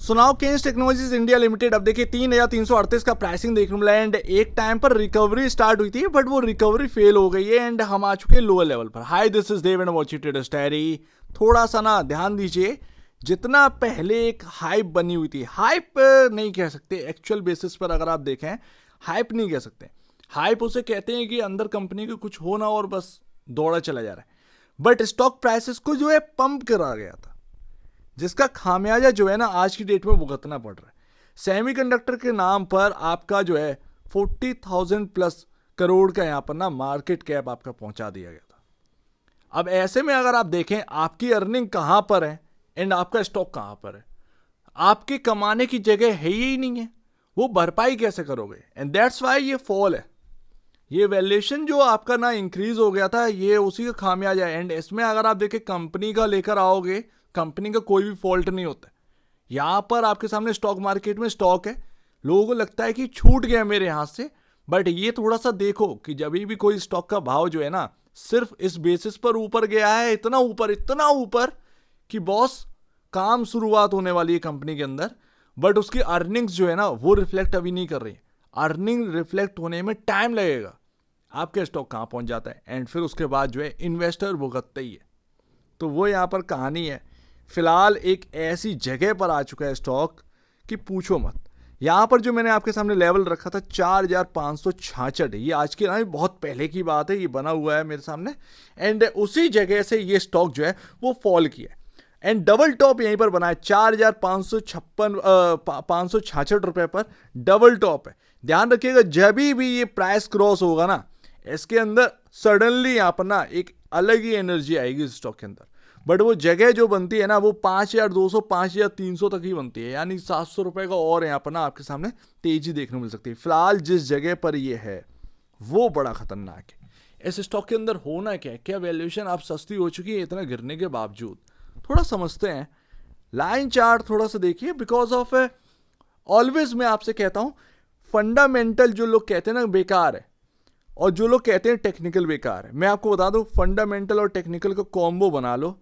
सुनाओ Keynes technologies India limited, अब देखिए 3,338 का प्राइसिंग देखने मिला एंड एक टाइम पर रिकवरी स्टार्ट हुई थी बट वो रिकवरी फेल हो गई है एंड हम आ चुके हैं लोअर लेवल पर। Hi this is Dev and watching traders diary. थोड़ा सा ना ध्यान दीजिए, जितना पहले एक हाइप बनी हुई थी, हाइप नहीं कह सकते एक्चुअल बेसिस पर, अगर आप देखें हाइप नहीं कह सकते। हाइप उसे कहते हैं कि अंदर कंपनी को कुछ हो ना और बस दौड़ा चला जा रहा है, बट स्टॉक प्राइसेस को जो है पंप करा गया था, जिसका खामियाजा जो है ना आज की डेट में भुगतना पड़ रहा है। सेमीकंडक्टर के नाम पर आपका जो है 40,000 प्लस करोड़ का यहाँ पर ना मार्केट कैप आपका पहुंचा दिया गया था। अब ऐसे में अगर आप देखें आपकी अर्निंग कहाँ पर है एंड आपका स्टॉक कहाँ पर है, आपके कमाने की जगह है ही नहीं है, वो भरपाई कैसे करोगे? एंड दैट्स वाई ये फॉल है। ये वैल्यूएशन जो आपका ना इंक्रीज हो गया था, ये उसी का खामियाजा है। एंड इसमें अगर आप देखें कंपनी का लेकर आओगे, कंपनी का कोई भी फॉल्ट नहीं होता। यहाँ पर आपके सामने स्टॉक मार्केट में स्टॉक है, लोगों को लगता है कि छूट गया मेरे हाथ से, बट ये थोड़ा सा देखो कि जब भी कोई स्टॉक का भाव जो है ना सिर्फ इस बेसिस पर ऊपर गया है, इतना ऊपर कि बॉस काम शुरुआत होने वाली है कंपनी के अंदर, बट उसकी अर्निंग्स जो है ना वो रिफ्लेक्ट अभी नहीं कर रही है। अर्निंग रिफ्लेक्ट होने में टाइम लगेगा। आपके स्टॉक कहाँ पहुंच जाता है एंड फिर उसके बाद जो है इन्वेस्टर भुगतते ही है। तो वो यहाँ पर कहानी है। फिलहाल एक ऐसी जगह पर आ चुका है स्टॉक कि पूछो मत। यहाँ पर जो मैंने आपके सामने लेवल रखा था 4,566, ये आज की ना बहुत पहले की बात है, ये बना हुआ है मेरे सामने एंड उसी जगह से ये स्टॉक जो है वो फॉल किया है एंड डबल टॉप यहीं पर बना है 4,566 रुपए पर डबल टॉप है। ध्यान रखिएगा जब भी ये प्राइस क्रॉस होगा ना, इसके अंदर सडनली यहाँ पर ना एक अलग ही एनर्जी आएगी इस स्टॉक के अंदर, बट वो जगह जो बनती है ना वो 5,200 5,300 तक ही बनती है, यानी 700 रुपए का और यहाँ पर ना आपके सामने तेजी देखने मिल सकती है। फिलहाल जिस जगह पर ये है वो बड़ा खतरनाक है। इस स्टॉक के अंदर होना क्या है, क्या वैल्यूएशन आप सस्ती हो चुकी है इतना गिरने के बावजूद? थोड़ा समझते हैं, लाइन चार्ट थोड़ा सा देखिए। बिकॉज ऑफ ऑलवेज मैं आपसे कहता हूं फंडामेंटल जो लोग कहते हैं ना बेकार है और जो लोग कहते हैं टेक्निकल बेकार है, मैं आपको बता दूं फंडामेंटल और टेक्निकल का कॉम्बो बना लो,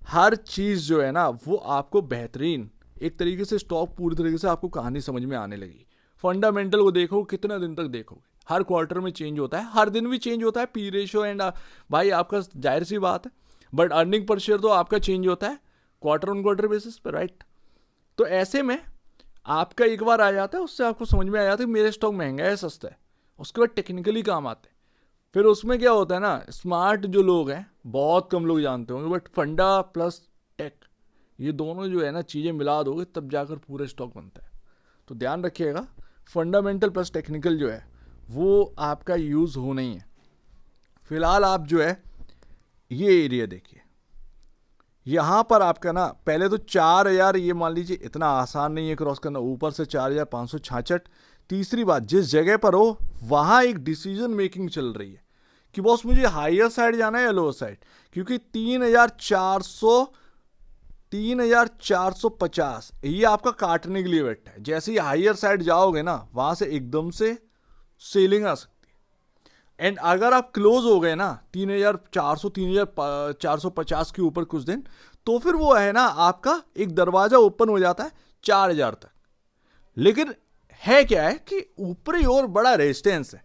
हर चीज जो है ना वो आपको बेहतरीन एक तरीके से स्टॉक पूरी तरीके से आपको कहानी समझ में आने लगी। फंडामेंटल को देखो, कितना दिन तक देखोगे? हर क्वार्टर में चेंज होता है, हर दिन भी चेंज होता है पी रेशो एंड भाई आपका जाहिर सी बात है, बट अर्निंग पर शेयर तो आपका चेंज होता है क्वार्टर ऑन क्वार्टर बेसिस पर, राइट? तो ऐसे में आपका एक बार आ जाता है, उससे आपको समझ में आ जाता है मेरे स्टॉक महंगा है सस्ता है, उसके बाद टेक्निकली काम आते हैं। फिर उसमें क्या होता है ना, स्मार्ट जो लोग हैं बहुत कम लोग जानते होंगे, बट फंडा प्लस टेक ये दोनों जो है ना चीज़ें मिला दोगे तब जाकर पूरे स्टॉक बनता है। तो ध्यान रखिएगा फंडामेंटल प्लस टेक्निकल जो है वो आपका यूज़ होना ही है। फिलहाल आप जो है ये एरिया देखिए, यहाँ पर आपका ना पहले तो 4,000 ये मान लीजिए इतना आसान नहीं है क्रॉस करना, ऊपर से 4,566। तीसरी बात, जिस जगह पर हो वहाँ एक डिसीजन मेकिंग चल रही है कि बॉस मुझे हायर साइड जाना है या लोअर साइड, क्योंकि 3,450 ये आपका काटने के लिए बैठा है। जैसे ही हायर साइड जाओगे ना वहाँ से एकदम से सेलिंग आ सकती है एंड अगर आप क्लोज हो गए ना 3,400 3,450 के ऊपर कुछ दिन, तो फिर वो है ना आपका एक दरवाजा ओपन हो जाता है 4,000 तक। लेकिन है क्या है कि ऊपरी और बड़ा रेजिस्टेंस है।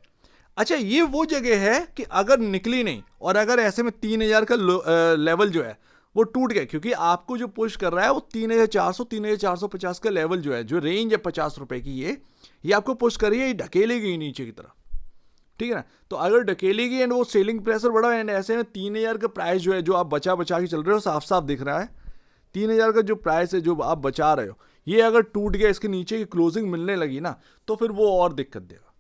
अच्छा ये वो जगह है कि अगर निकली नहीं और अगर ऐसे में 3,000 का लेवल जो है वो टूट गया, क्योंकि आपको जो पुश कर रहा है वो 3,400 3,450 का लेवल जो है, जो रेंज है 50 रुपए की, ये आपको पुश कर रही है, ये ढकेलेगी नीचे की तरफ, ठीक है ना? तो अगर ढकेलेगी एंड वो सेलिंग प्रेशर बढ़ा एंड ऐसे में 3,000 का प्राइस जो है जो आप बचा के चल रहे हो साफ साफ दिख रहा है 3,000 का जो प्राइस है जो आप बचा रहे हो, ये अगर टूट गया, इसके नीचे की क्लोजिंग मिलने लगी ना, तो फिर वो और दिक्कत देगा।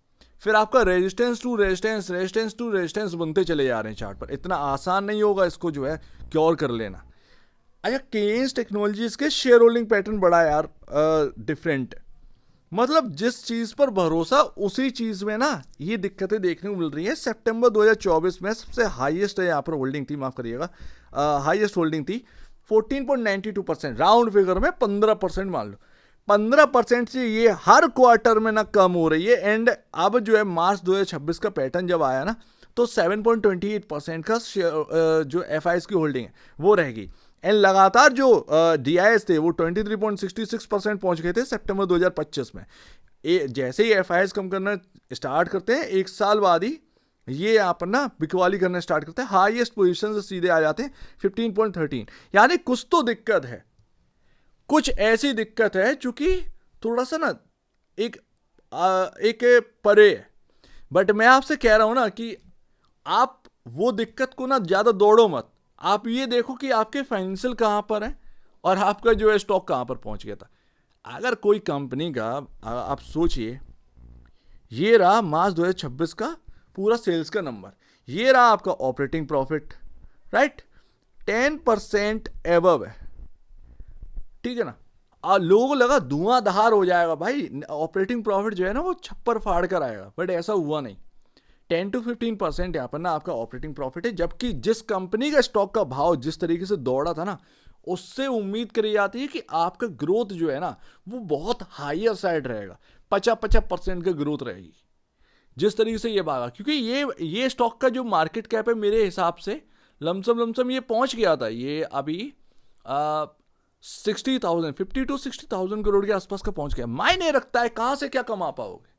फिर आपका रेजिस्टेंस टू रेजिस्टेंस बनते चले जा रहे हैं चार्ट पर। इतना आसान नहीं होगा इसको जो है क्योर कर लेना। अच्छा केन्स टेक्नोलॉजीज के शेयर होल्डिंग पैटर्न बड़ा यार डिफरेंट, मतलब जिस चीज पर भरोसा उसी चीज में ना ये दिक्कतें देखने को मिल रही है। सितंबर 2024 में सबसे हाईएस्ट है यहाँ पर होल्डिंग थी, माफ करिएगा, हाईएस्ट होल्डिंग थी 14.92%, राउंड फिगर में 15% मान लो। 15% से ये हर क्वार्टर में ना कम हो रही है एंड अब जो है मार्च 2026 का पैटर्न जब आया ना तो 7.28% का जो FIs की होल्डिंग है वो रहेगी एंड लगातार जो DIs थे वो 23.66% पहुंच गए थे सितंबर 2025 में। जैसे ही FIs कम करना स्टार्ट करते हैं, एक साल बाद ही ये यहाँ पर ना बिकवाली करना स्टार्ट करते हैं, हाईएस्ट पोजीशन से सीधे आ जाते हैं 15.13। यानी कुछ तो दिक्कत है, कुछ ऐसी दिक्कत है चूंकि थोड़ा सा ना एक परे है। बट मैं आपसे कह रहा हूं ना कि आप वो दिक्कत को ना ज़्यादा दौड़ो मत, आप ये देखो कि आपके फाइनेंशियल कहाँ पर है और आपका जो है स्टॉक कहाँ पर पहुंच गया था। अगर कोई कंपनी का आप सोचिए, ये रहा मार्च 2026 का पूरा सेल्स का नंबर, ये रहा आपका ऑपरेटिंग प्रॉफिट, राइट, 10% एबव है, ठीक है ना। लोगों को लगा धुआंधार हो जाएगा भाई, ऑपरेटिंग प्रॉफिट जो है ना वो छप्पर फाड़ कर आएगा, बट ऐसा हुआ नहीं। 10 to 15% यहाँ पर ना आपका ऑपरेटिंग प्रॉफिट है, जबकि जिस कंपनी का स्टॉक का भाव जिस तरीके से दौड़ा था ना, उससे उम्मीद करी जाती है कि आपका ग्रोथ जो है ना वो बहुत हायर साइड रहेगा, 50% का ग्रोथ रहेगी जिस तरीके से ये भागा। क्योंकि ये स्टॉक का जो मार्केट कैप है मेरे हिसाब से लमसम ये पहुंच गया था, ये अभी 50 to 60,000 करोड़ के आसपास का पहुंच गया। मायने रखता है कहां से क्या कमा पाओगे,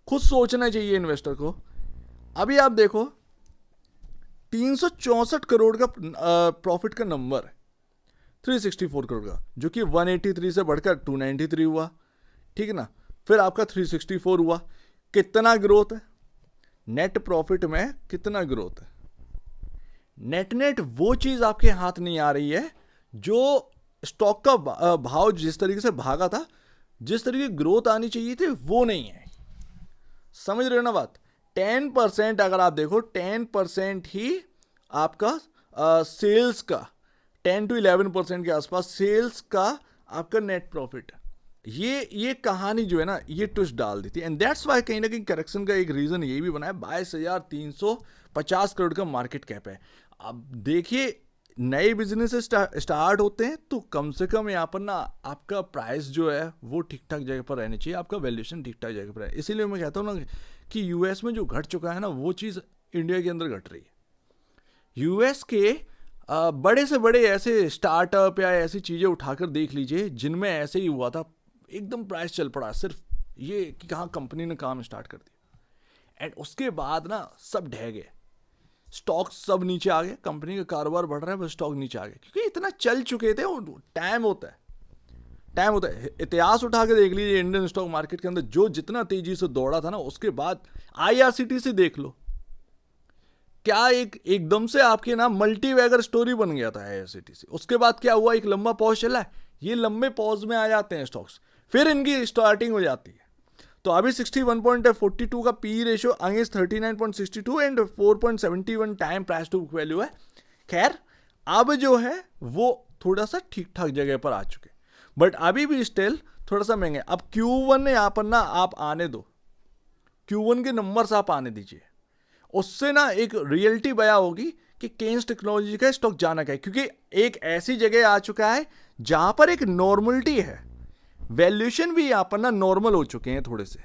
खुद सोचना चाहिए इन्वेस्टर को। अभी आप देखो 364 करोड़ का प्रॉफिट का नंबर है, 364 करोड़ का, जो कि 183 से बढ़कर 293 हुआ, ठीक है ना। फिर आपका 364 हुआ, कितना ग्रोथ है नेट प्रॉफिट में, कितना ग्रोथ है। नेट वो चीज आपके हाथ नहीं आ रही है, जो स्टॉक का भाव जिस तरीके से भागा था, जिस तरीके की ग्रोथ आनी चाहिए थी वो नहीं है। समझ रहे हो ना बात। 10% अगर आप देखो 10% ही आपका सेल्स का, 10 to 11% के आसपास सेल्स का आपका नेट प्रॉफिट है। ये कहानी जो है ना ये ट्विस्ट डाल दी थी, एंड दैट्स वाई कहीं ना कहीं करेक्शन का एक रीजन ये भी बना है। 22,350 करोड़ का मार्केट कैप है। अब देखिए नए बिजनेस स्टार्ट होते हैं तो कम से कम यहाँ पर ना आपका प्राइस जो है वो ठीक ठाक जगह पर रहनी चाहिए, आपका वैल्यूएशन ठीक ठाक जगह पर है। इसीलिए मैं कहता हूँ ना कि यूएस में जो घट चुका है ना वो चीज़ इंडिया के अंदर घट रही है। यूएस के बड़े से बड़े ऐसे स्टार्टअप या ऐसी चीज़ें उठाकर देख लीजिए जिनमें ऐसे ही हुआ था, एकदम प्राइस चल पड़ा, सिर्फ ये कि कहाँ कंपनी ने काम स्टार्ट कर दिया एंड उसके बाद ना सब ढह गए, स्टॉक सब नीचे आ गए, कंपनी का कारोबार बढ़ रहा है बस स्टॉक नीचे आ गए, क्योंकि इतना चल चुके थे। टाइम होता है। इतिहास उठा के देख लीजिए इंडियन स्टॉक मार्केट के अंदर जो जितना तेजी से दौड़ा था ना, उसके बाद IRCTC देख लो, क्या एकदम से आपके ना मल्टीवैगर स्टोरी बन गया था IRCTC। उसके बाद क्या हुआ, एक लंबा पॉज चला है, ये लंबे पॉज में आ जाते हैं स्टॉक्स, फिर इनकी स्टार्टिंग हो जाती है। तो अभी 61.42 का P ratio against 39.62 and 4.71 time price to book value है। खैर अब जो है वो थोड़ा सा ठीक ठाक जगह पर आ चुके, बट अभी भी स्टिल थोड़ा सा महंगे। अब Q1 यहाँ पर ना आप आने दो, Q1 के नंबर्स आप आने दीजिए, उससे ना एक रियलिटी बया होगी कि केन्स टेक्नोलॉजी का स्टॉक जाना क्या है, क्योंकि एक ऐसी जगह आ चुका है जहां पर एक नॉर्मलिटी है, वैल्यूएशन भी यहाँ पर ना नॉर्मल हो चुके हैं थोड़े से।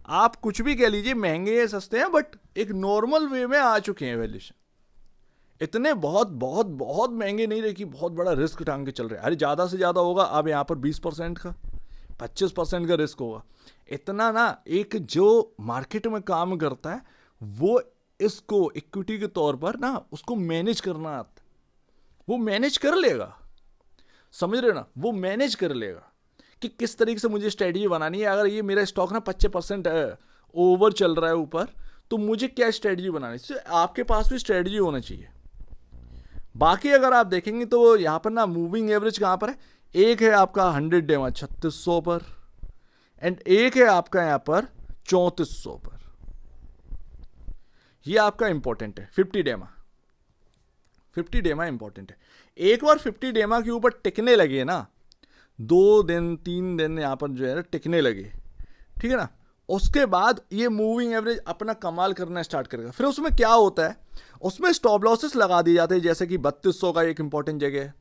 आप कुछ भी कह लीजिए, महंगे या सस्ते हैं, बट एक नॉर्मल वे में आ चुके हैं वैल्यूएशन। इतने बहुत बहुत बहुत महंगे नहीं रहे कि बहुत बड़ा रिस्क टांग के चल रहे हैं। अरे ज़्यादा से ज़्यादा होगा अब यहाँ पर 20% का, 25% का रिस्क होगा। इतना ना एक जो मार्केट में काम करता है वो इसको इक्विटी के तौर पर ना उसको मैनेज करना आता, वो मैनेज कर लेगा। समझ रहे हो ना, वो मैनेज कर लेगा कि किस तरीके से मुझे स्ट्रेटजी बनानी है। अगर ये मेरा स्टॉक ना 25% ओवर चल रहा है ऊपर, तो मुझे क्या स्ट्रेटजी बनानी है, आपके पास भी स्ट्रेटजी होना चाहिए। बाकी अगर आप देखेंगे तो यहाँ पर ना मूविंग एवरेज कहाँ पर है, एक है आपका 100 डे में 3600 पर एंड एक है आपका यहाँ पर 3400 पर। ये आपका इंपॉर्टेंट है 50 डेमा, 50 डेमा इंपॉर्टेंट है। एक बार 50 डेमा के ऊपर टिकने लगे ना, 2 दिन 3 दिन यहाँ पर जो है टिकने लगे, ठीक है ना, उसके बाद ये मूविंग एवरेज अपना कमाल करना स्टार्ट करेगा। फिर उसमें क्या होता है, उसमें स्टॉप लॉसेस लगा दिए जाते हैं, जैसे कि 3200 का एक इंपॉर्टेंट जगह है,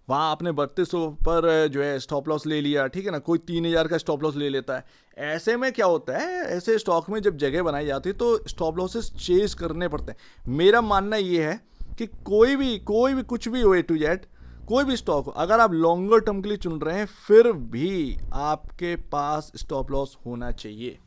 वहाँ आपने 3200 पर जो है स्टॉप लॉस ले लिया, ठीक है ना, कोई 3000 का स्टॉप लॉस ले लेता है। ऐसे में क्या होता है, ऐसे स्टॉक में जब जगह बनाई जाती है तो स्टॉप लॉसेस चेज करने पड़ते हैं। मेरा मानना ये है कि कोई भी कुछ भी हो A to Z, कोई भी स्टॉक हो, अगर आप लॉन्गर टर्म के लिए चुन रहे हैं फिर भी आपके पास स्टॉप लॉस होना चाहिए।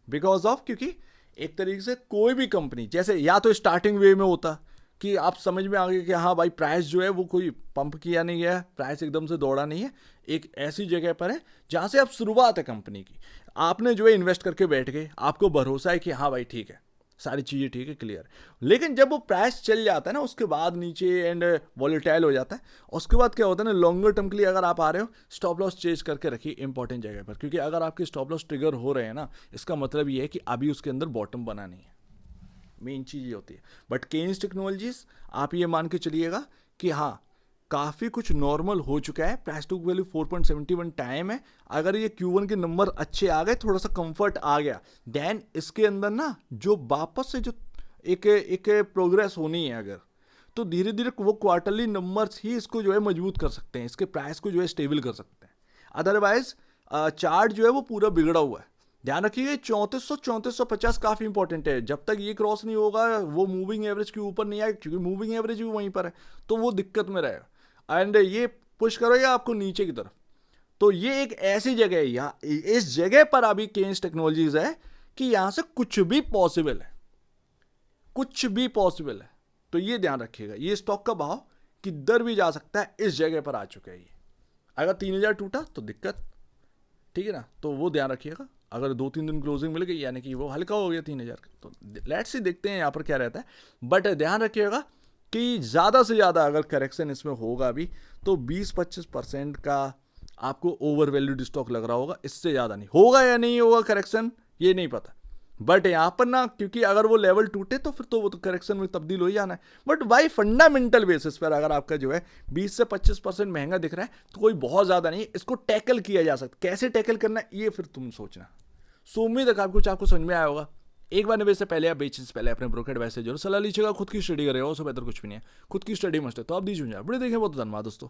बिकॉज ऑफ, क्योंकि एक तरीके से कोई भी कंपनी जैसे या तो स्टार्टिंग वे में होता कि आप समझ में आ गए कि हाँ भाई प्राइस जो है वो कोई पंप किया नहीं गया, प्राइस एकदम से दौड़ा नहीं है, एक ऐसी जगह पर है जहाँ से आप शुरुआत है कंपनी की, आपने जो है इन्वेस्ट करके बैठ गए, आपको भरोसा है कि हाँ भाई ठीक है सारी चीज़ें ठीक है क्लियर। लेकिन जब वो प्राइस चल जाता है ना उसके बाद नीचे एंड वॉलेटाइल हो जाता है, उसके बाद क्या होता है ना, लॉन्गर टर्म के लिए अगर आप आ रहे हो स्टॉप लॉस चेंज करके रखिए इंपॉर्टेंट जगह पर, क्योंकि अगर आपके स्टॉप लॉस ट्रिगर हो रहे हैं ना, इसका मतलब ये है कि अभी उसके अंदर बॉटम बना नहीं है, मेन चीज़ ये होती है। बट केन्स टेक्नोलॉजीज आप ये मान के चलिएगा कि हाँ काफ़ी कुछ नॉर्मल हो चुका है, प्राइस टू वैल्यू 4.71 टाइम है, अगर ये Q1 के नंबर अच्छे आ गए, थोड़ा सा कंफर्ट आ गया, देन इसके अंदर ना जो वापस से जो एक प्रोग्रेस होनी है अगर, तो धीरे धीरे वो क्वार्टरली नंबर्स ही इसको जो है मजबूत कर सकते हैं, इसके प्राइस को जो है स्टेबल कर सकते हैं। अदरवाइज चार्ट जो है वो पूरा बिगड़ा हुआ है। ध्यान रखिए 3450 काफ़ी इंपॉर्टेंट है, जब तक ये क्रॉस नहीं होगा, वो मूविंग एवरेज के ऊपर नहीं आएगा, क्योंकि मूविंग एवरेज भी वहीं पर है, तो वो दिक्कत में रहेगा एंड ये पुश करेगा आपको नीचे की तरफ। तो ये एक ऐसी जगह है, यहाँ इस जगह पर अभी केन्स टेक्नोलॉजीज है कि यहाँ से कुछ भी पॉसिबल है, कुछ भी पॉसिबल है। तो ये ध्यान रखिएगा, ये स्टॉक का भाव किधर भी जा सकता है, इस जगह पर आ चुका है ये। अगर 3000 टूटा तो दिक्कत, ठीक है ना, तो वो ध्यान रखिएगा। अगर 2-3 दिन क्लोजिंग मिल गई यानी कि वो हल्का हो गया 3000 का, तो लेट्स सी देखते हैं यहाँ पर क्या रहता है। बट ध्यान रखिएगा कि ज़्यादा से ज़्यादा अगर करेक्शन इसमें होगा अभी तो 20-25% का आपको ओवर वैल्यूड स्टॉक लग रहा होगा, इससे ज़्यादा नहीं होगा। या नहीं होगा करेक्शन ये नहीं पता, बट यहाँ पर ना, क्योंकि अगर वो लेवल टूटे तो फिर तो वो तो करेक्शन में तब्दील हो ही जाना है। बट बाई फंडामेंटल बेसिस पर अगर आपका जो है 20 से 25% महंगा दिख रहा है तो कोई बहुत ज़्यादा नहीं, इसको टैकल किया जा सकता। कैसे टैकल करना है ये फिर तुम सोचना। सो उम्मीद है कुछ आपको समझ में आया होगा। एक बार निवेश से पहले या बेचने से पहले अपने ब्रोकर एडवाइस से जरूर सलाह लीजिएगा, खुद की स्टडी करेगा, उससे बेहतर कुछ भी नहीं है, खुद की स्टडी मस्ट है। तो आप दीजिए वीडियो देखें, बहुत धन्यवाद दोस्तों।